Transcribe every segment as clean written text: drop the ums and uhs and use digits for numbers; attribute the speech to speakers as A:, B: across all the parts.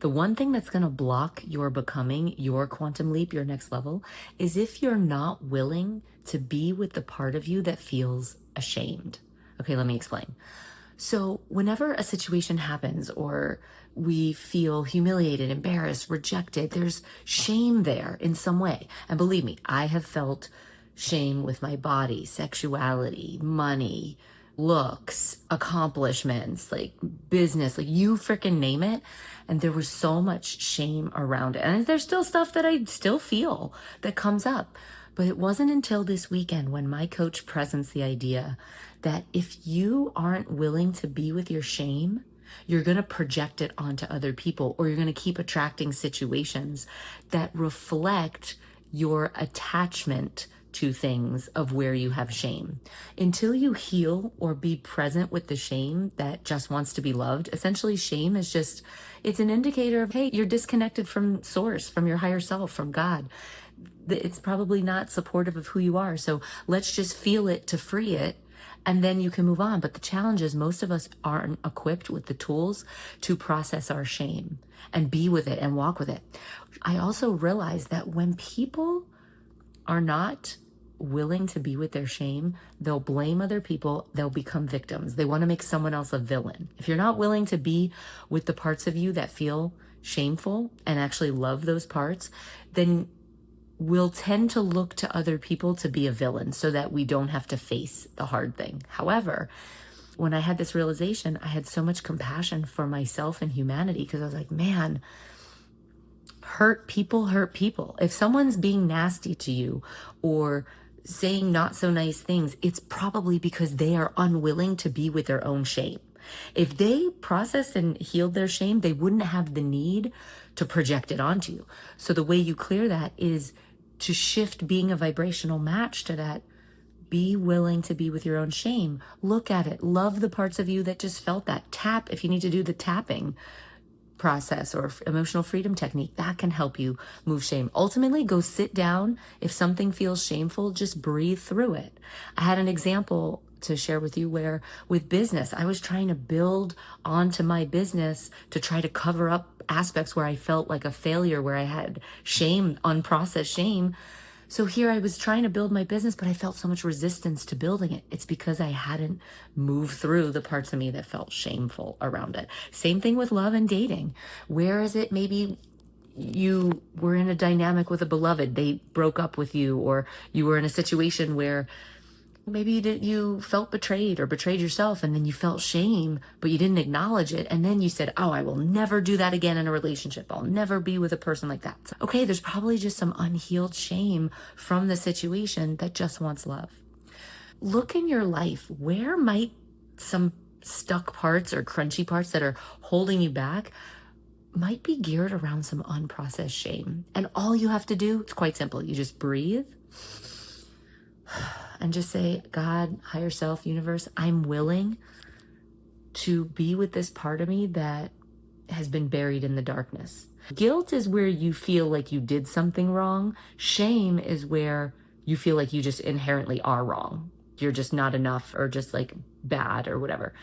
A: The one thing that's going to block your becoming, your quantum leap, your next level, is if you're not willing to be with the part of you that feels ashamed. Okay, let me explain. So whenever a situation happens or we feel humiliated, embarrassed, rejected, there's shame there in some way. And believe me, I have felt shame with my body, sexuality, money, looks, accomplishments, like business, like you freaking name it. And there was so much shame around it. And there's still stuff that I still feel that comes up. But it wasn't until this weekend when my coach presents the idea that if you aren't willing to be with your shame, you're going to project it onto other people, or you're going to keep attracting situations that reflect your attachment to things of where you have shame. Until you heal or be present with the shame that just wants to be loved, essentially shame is just, it's an indicator of, hey, you're disconnected from source, from your higher self, from God. It's probably not supportive of who you are. So let's just feel it to free it, and then you can move on. But the challenge is most of us aren't equipped with the tools to process our shame and be with it and walk with it. I also realized that when people are not willing to be with their shame, they'll blame other people, they'll become victims. They want to make someone else a villain. If you're not willing to be with the parts of you that feel shameful and actually love those parts, then we'll tend to look to other people to be a villain so that we don't have to face the hard thing. However, when I had this realization, I had so much compassion for myself and humanity, because I was like, man, hurt people hurt people. If someone's being nasty to you or saying not so nice things, it's probably because they are unwilling to be with their own shame. If they processed and healed their shame, they wouldn't have the need to project it onto you. So the way you clear that is to shift being a vibrational match to that. Be willing to be with your own shame. Look at it. Love the parts of you that just felt that. Tap if you need to do the tapping process or emotional freedom technique. That can help you move shame. Ultimately, go sit down. If something feels shameful, just breathe through it. I had an example to share with you where with business, I was trying to build onto my business to try to cover up aspects where I felt like a failure, where I had shame, unprocessed shame. So here I was trying to build my business, but I felt so much resistance to building it. It's because I hadn't moved through the parts of me that felt shameful around it. Same thing with love and dating. Where is it maybe you were in a dynamic with a beloved, they broke up with you, or you were in a situation where maybe you felt betrayed or betrayed yourself, and then you felt shame, but you didn't acknowledge it. And then you said, oh, I will never do that again in a relationship. I'll never be with a person like that. Okay, there's probably just some unhealed shame from the situation that just wants love. Look in your life. Where might some stuck parts or crunchy parts that are holding you back might be geared around some unprocessed shame? And all you have to do, it's quite simple. You just breathe and just say, God, higher self, universe, I'm willing to be with this part of me that has been buried in the darkness. Guilt is where you feel like you did something wrong. Shame is where you feel like you just inherently are wrong. You're just not enough, or just like bad or whatever.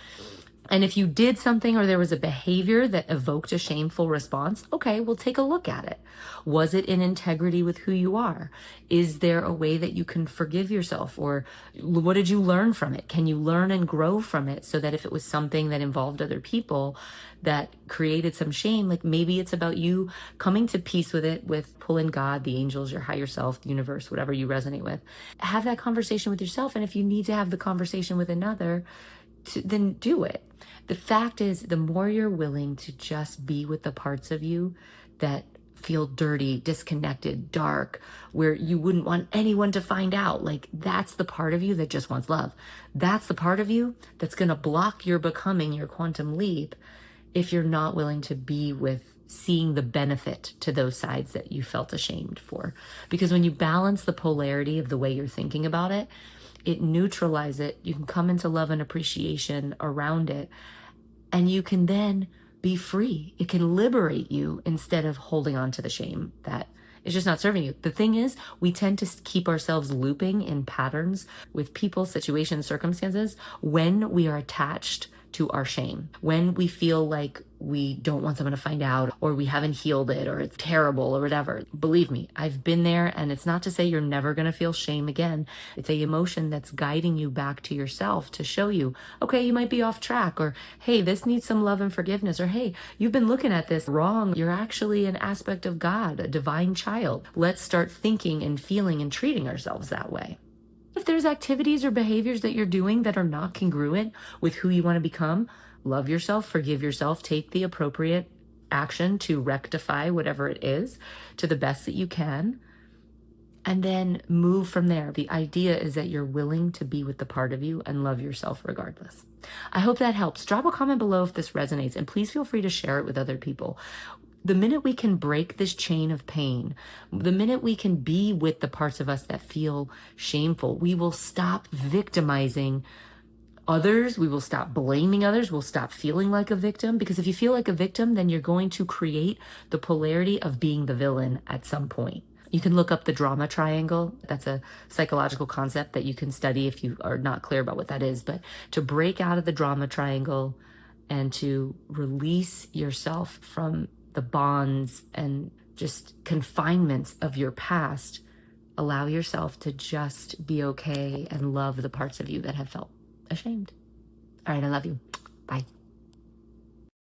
A: And if you did something or there was a behavior that evoked a shameful response, okay, we'll take a look at it. Was it in integrity with who you are? Is there a way that you can forgive yourself? Or what did you learn from it? Can you learn and grow from it so that if it was something that involved other people that created some shame, like maybe it's about you coming to peace with it, with pulling God, the angels, your higher self, the universe, whatever you resonate with. Have that conversation with yourself. And if you need to have the conversation with another, then do it. The fact is, the more you're willing to just be with the parts of you that feel dirty, disconnected, dark, where you wouldn't want anyone to find out, like that's the part of you that just wants love. That's the part of you that's going to block your becoming, your quantum leap, if you're not willing to be with seeing the benefit to those sides that you felt ashamed for. Because when you balance the polarity of the way you're thinking about it, it neutralizes it. You can come into love and appreciation around it, and you can then be free. It can liberate you instead of holding on to the shame that is just not serving you. The thing is, we tend to keep ourselves looping in patterns with people, situations, circumstances when we are attached to our shame. When we feel like we don't want someone to find out, or we haven't healed it, or it's terrible or whatever, believe me, I've been there, and it's not to say you're never going to feel shame again. It's a emotion that's guiding you back to yourself to show you, okay, you might be off track, or hey, this needs some love and forgiveness, or hey, you've been looking at this wrong. You're actually an aspect of God, a divine child. Let's start thinking and feeling and treating ourselves that way. If there's activities or behaviors that you're doing that are not congruent with who you want to become, love yourself, forgive yourself, take the appropriate action to rectify whatever it is to the best that you can, and then move from there. The idea is that you're willing to be with the part of you and love yourself regardless. I hope that helps. Drop a comment below if this resonates, and please feel free to share it with other people. The minute we can break this chain of pain, the minute we can be with the parts of us that feel shameful, we will stop victimizing others. We will stop blaming others. We'll stop feeling like a victim, because if you feel like a victim, then you're going to create the polarity of being the villain at some point. You can look up the drama triangle. That's a psychological concept that you can study if you are not clear about what that is. But to break out of the drama triangle and to release yourself from the bonds and just confinements of your past, allow yourself to just be okay and love the parts of you that have felt ashamed. All right, I love you. Bye.